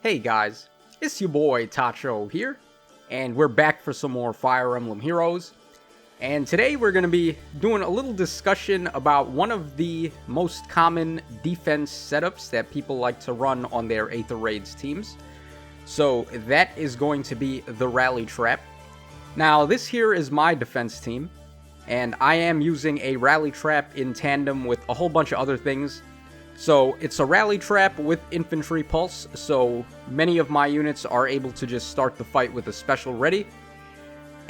Hey guys, it's your boy Tacho here, and we're back for some more Fire Emblem Heroes. And today we're going to be doing a little discussion about one of the most common defense setups that people like to run on their Aether Raids teams. So that is going to be the Rally Trap. Now this here is my defense team, and I am using a Rally Trap in tandem with a whole bunch of other things. So it's a Rally Trap with Infantry Pulse, so many of my units are able to just start the fight with a special ready.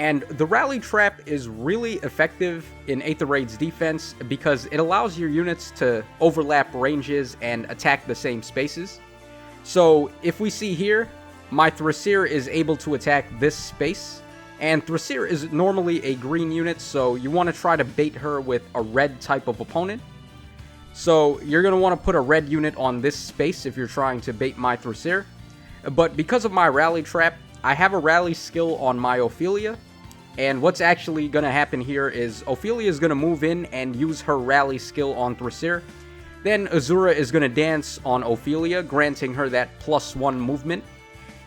And the Rally Trap is really effective in Aether Raids Defense because it allows your units to overlap ranges and attack the same spaces. So if we see here, my Thracier is able to attack this space, and Thracier is normally a green unit, so you want to try to bait her with a red type of opponent. So you're going to want to put a red unit on this space if you're trying to bait my Thracier. But because of my Rally Trap, I have a rally skill on my Ophelia. And what's actually going to happen here is Ophelia is going to move in and use her rally skill on Thracier. Then Azura is going to dance on Ophelia, granting her that +1 movement.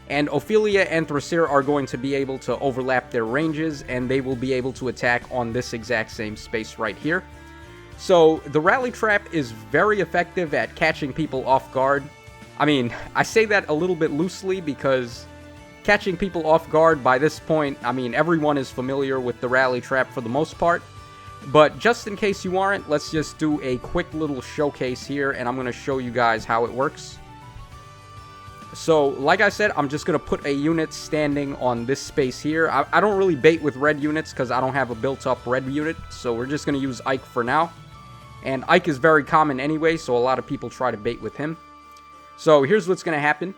And Ophelia and Thracier are going to be able to overlap their ranges, and they will be able to attack on this exact same space right here. So the Rally Trap is very effective at catching people off guard. I mean, I say that a little bit loosely because catching people off guard by this point, I mean, everyone is familiar with the Rally Trap for the most part. But just in case you aren't, let's just do a quick little showcase here, and I'm going to show you guys how it works. So, like I said, I'm just going to put a unit standing on this space here. I don't really bait with red units because I don't have a built-up red unit, so we're just going to use Ike for now. And Ike is very common anyway, so a lot of people try to bait with him. So here's what's going to happen.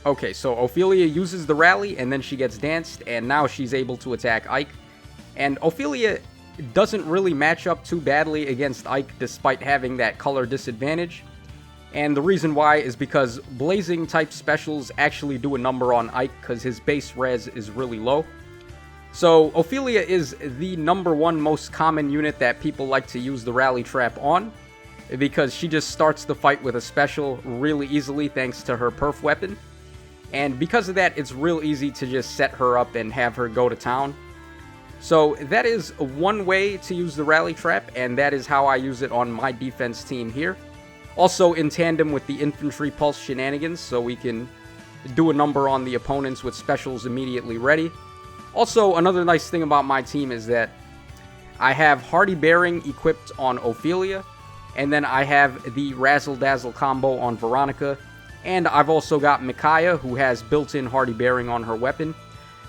Okay, so Ophelia uses the rally, and then she gets danced, and now she's able to attack Ike. And Ophelia doesn't really match up too badly against Ike, despite having that color disadvantage. And the reason why is because blazing type specials actually do a number on Ike, because his base res is really low. So Ophelia is the #1 most common unit that people like to use the Rally Trap on, because she just starts the fight with a special really easily thanks to her perf weapon. And because of that, it's real easy to just set her up and have her go to town. So that is one way to use the Rally Trap, and that is how I use it on my defense team here. Also in tandem with the Infantry Pulse shenanigans, so we can do a number on the opponents with specials immediately ready. Also, another nice thing about my team is that I have Hardy Bearing equipped on Ophelia, and then I have the Razzle Dazzle combo on Veronica, and I've also got Micaiah, who has built-in Hardy Bearing on her weapon.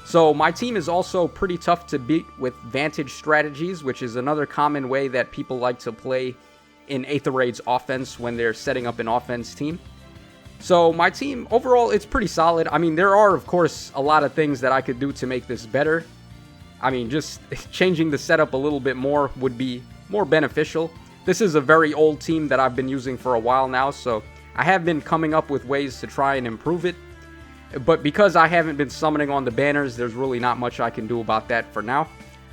So my team is also pretty tough to beat with Vantage strategies, which is another common way that people like to play in Aether Raids offense when they're setting up an offense team. So my team, overall, it's pretty solid. I mean, there are, of course, a lot of things that I could do to make this better. I mean, just changing the setup a little bit more would be more beneficial. This is a very old team that I've been using for a while now, so I have been coming up with ways to try and improve it. But because I haven't been summoning on the banners, there's really not much I can do about that for now.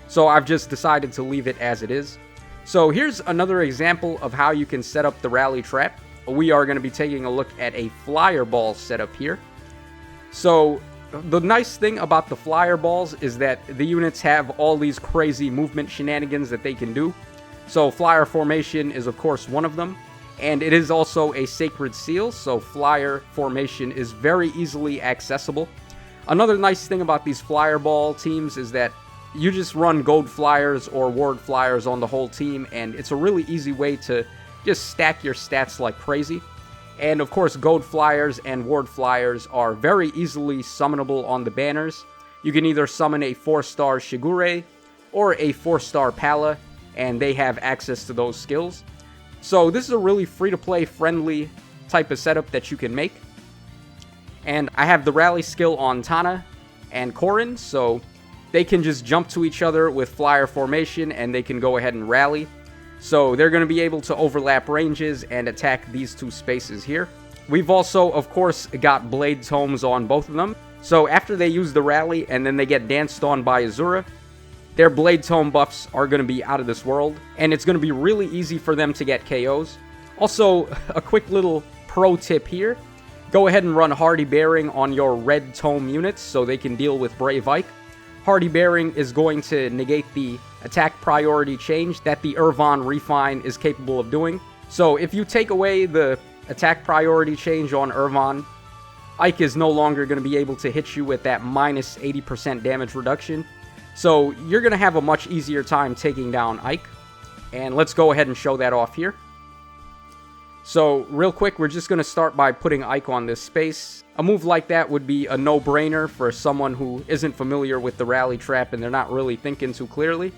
So I've just decided to leave it as it is. So here's another example of how you can set up the Rally Trap. We are going to be taking a look at a flyer ball setup here. So the nice thing about the flyer balls is that the units have all these crazy movement shenanigans that they can do. So flyer formation is of course one of them, and it is also a sacred seal, so flyer formation is very easily accessible. Another nice thing about these flyer ball teams is that you just run gold flyers or ward flyers on the whole team, and it's a really easy way to just stack your stats like crazy. And of course, gold flyers and ward flyers are very easily summonable on the banners. You can either summon a 4-star Shigure or a 4-star Pala, and they have access to those skills. So this is a really free-to-play friendly type of setup that you can make. And I have the rally skill on Tana and Corrin, so they can just jump to each other with flyer formation, and they can go ahead and rally. So they're going to be able to overlap ranges and attack these two spaces here. We've also, of course, got Blade Tomes on both of them. So after they use the rally and then they get danced on by Azura, their Blade Tome buffs are going to be out of this world, and it's going to be really easy for them to get KOs. Also, a quick little pro tip here, go ahead and run Hardy Bearing on your red tome units so they can deal with Brave Ike. Hardy Bearing is going to negate the attack priority change that the Irvine Refine is capable of doing. So if you take away the attack priority change on Irvine, Ike is no longer going to be able to hit you with that minus 80% damage reduction. So you're going to have a much easier time taking down Ike. And let's go ahead and show that off here. So real quick, we're just going to start by putting Ike on this space. A move like that would be a no-brainer for someone who isn't familiar with the rally trap and they're not really thinking too clearly.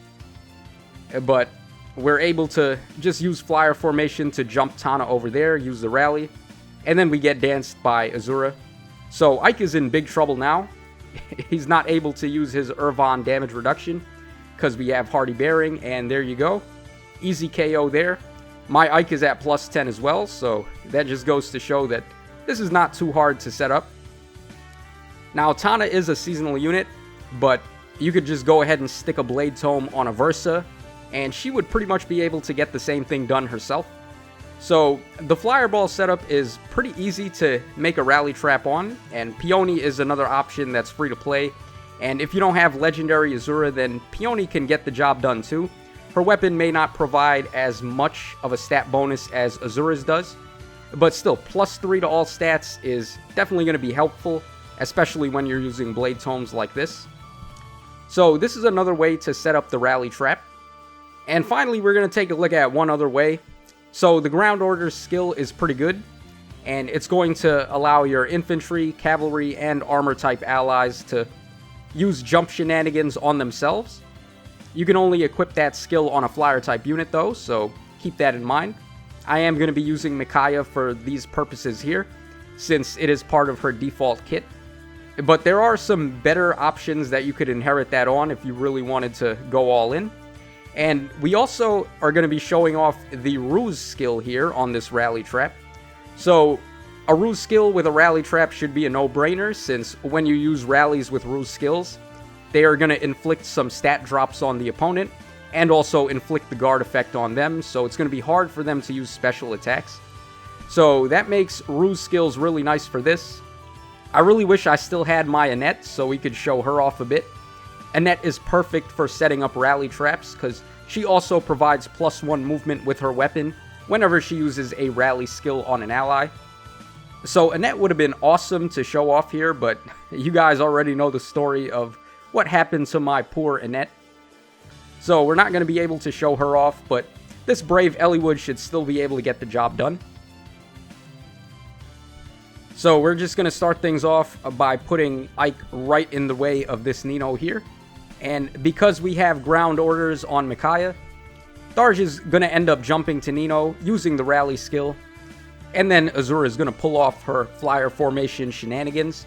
But we're able to just use flyer formation to jump Tana over there, use the rally, and then we get danced by Azura. So Ike is in big trouble now. He's not able to use his Irvine damage reduction because we have Hardy Bearing, and there you go. Easy KO there. My Ike is at plus 10 as well, so that just goes to show that this is not too hard to set up. Now, Tana is a seasonal unit, but you could just go ahead and stick a Blade Tome on a Versa, and she would pretty much be able to get the same thing done herself. So the Flyer Ball setup is pretty easy to make a rally trap on, and Peony is another option that's free to play. And if you don't have Legendary Azura, then Peony can get the job done too. Her weapon may not provide as much of a stat bonus as Azura's does, but still, plus 3 to all stats is definitely going to be helpful, especially when you're using Blade Tomes like this. So this is another way to set up the rally trap. And finally, we're going to take a look at one other way. So the Ground Order's skill is pretty good, and it's going to allow your infantry, cavalry, and armor type allies to use jump shenanigans on themselves. You can only equip that skill on a flyer type unit though, so keep that in mind. I am going to be using Micaiah for these purposes here, since it is part of her default kit. But there are some better options that you could inherit that on if you really wanted to go all in. And we also are going to be showing off the Ruse skill here on this rally trap. So a Ruse skill with a rally trap should be a no-brainer, since when you use rallies with Ruse skills, they are going to inflict some stat drops on the opponent and also inflict the guard effect on them, so it's going to be hard for them to use special attacks. So that makes Ruse skills really nice for this. I really wish I still had my Annette so we could show her off a bit. Annette is perfect for setting up rally traps because she also provides +1 movement with her weapon whenever she uses a rally skill on an ally. So Annette would have been awesome to show off here, but you guys already know the story of what happened to my poor Annette. So we're not going to be able to show her off, but this brave Eliwood should still be able to get the job done. So we're just going to start things off by putting Ike right in the way of this Nino here. And because we have ground orders on Micaiah, Darj is going to end up jumping to Nino using the rally skill. And then Azura is going to pull off her flyer formation shenanigans.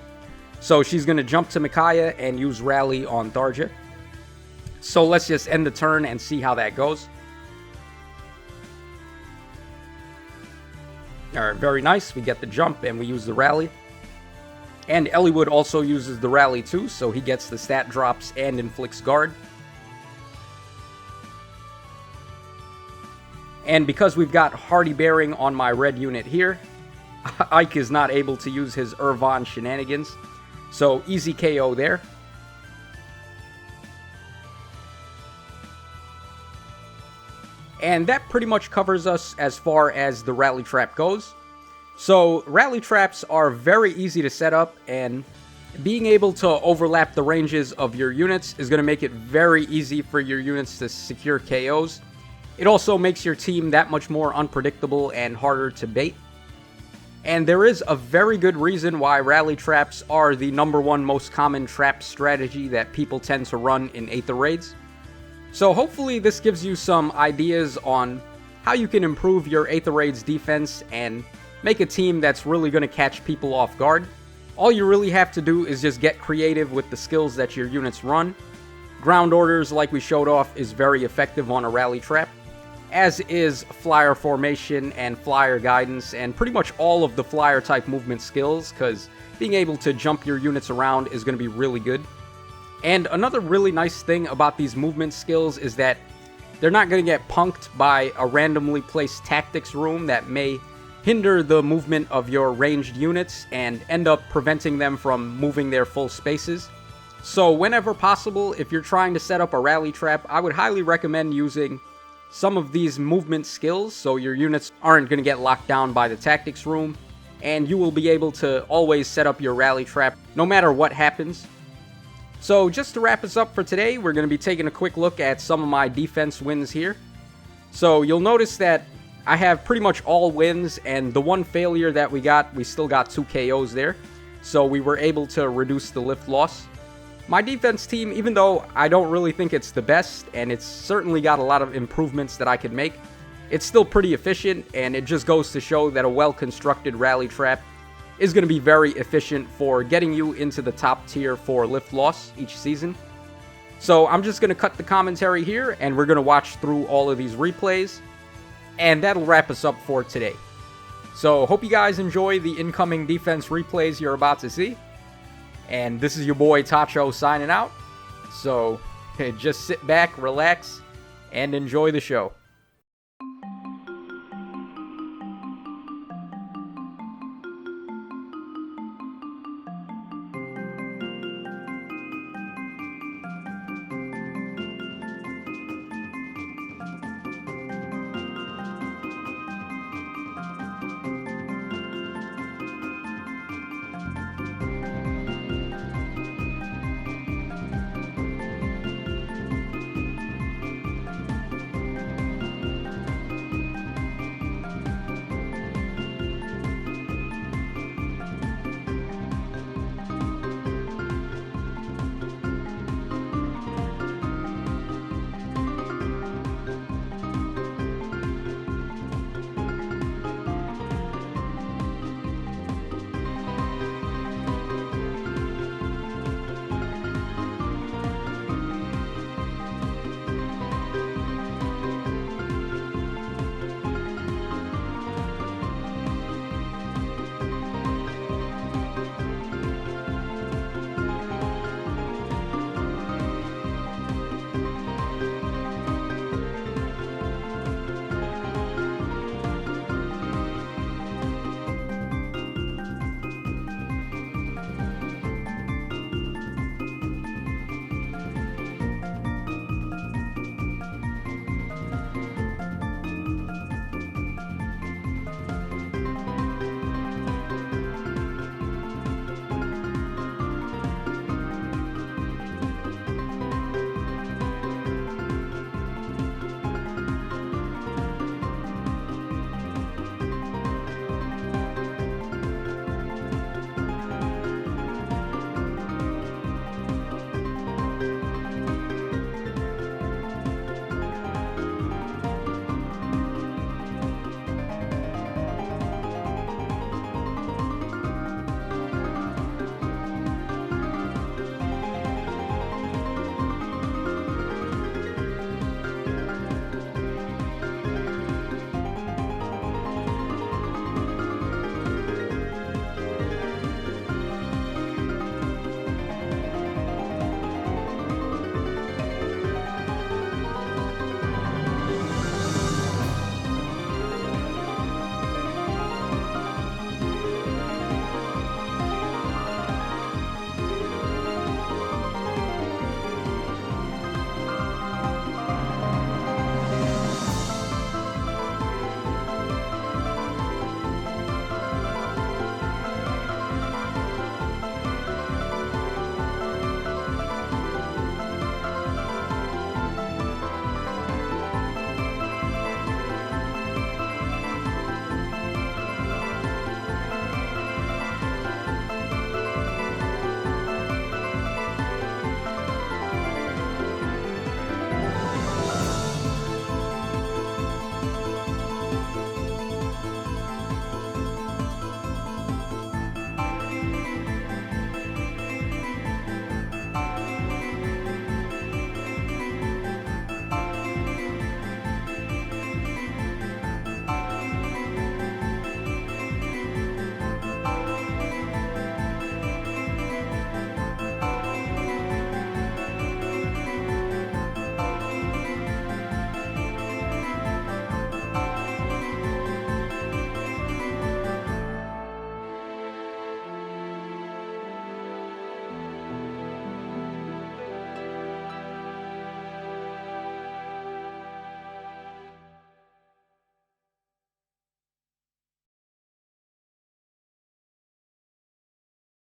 So she's going to jump to Micaiah and use rally on Darja. So let's just end the turn and see how that goes. Alright, very nice. We get the jump and we use the rally. And Eliwood also uses the rally too, so he gets the stat drops and inflicts guard. And because we've got Hardy Bearing on my red unit here, Ike is not able to use his Irvine shenanigans. So easy KO there. And that pretty much covers us as far as the rally trap goes. So rally traps are very easy to set up, and being able to overlap the ranges of your units is going to make it very easy for your units to secure KOs. It also makes your team that much more unpredictable and harder to bait. And there is a very good reason why rally traps are the #1 most common trap strategy that people tend to run in Aether Raids. So hopefully this gives you some ideas on how you can improve your Aether Raids defense and make a team that's really going to catch people off guard. All you really have to do is just get creative with the skills that your units run. Ground orders, like we showed off, is very effective on a rally trap, as is flyer formation and flyer guidance and pretty much all of the flyer type movement skills, because being able to jump your units around is going to be really good. And another really nice thing about these movement skills is that they're not going to get punked by a randomly placed tactics room that may hinder the movement of your ranged units and end up preventing them from moving their full spaces. So whenever possible, if you're trying to set up a rally trap, I would highly recommend using some of these movement skills so your units aren't going to get locked down by the tactics room, and you will be able to always set up your rally trap no matter what happens. So just to wrap us up for today, we're going to be taking a quick look at some of my defense wins here. So you'll notice that I have pretty much all wins, and the one failure that we still got 2 KOs there, so we were able to reduce the lift loss. My defense team, even though I don't really think it's the best, and it's certainly got a lot of improvements that I could make, it's still pretty efficient, and it just goes to show that a well-constructed rally trap is going to be very efficient for getting you into the top tier for lift loss each season. So I'm just going to cut the commentary here, and we're going to watch through all of these replays. And that'll wrap us up for today. So, hope you guys enjoy the incoming defense replays you're about to see. And this is your boy Tacho signing out. So, just sit back, relax, and enjoy the show.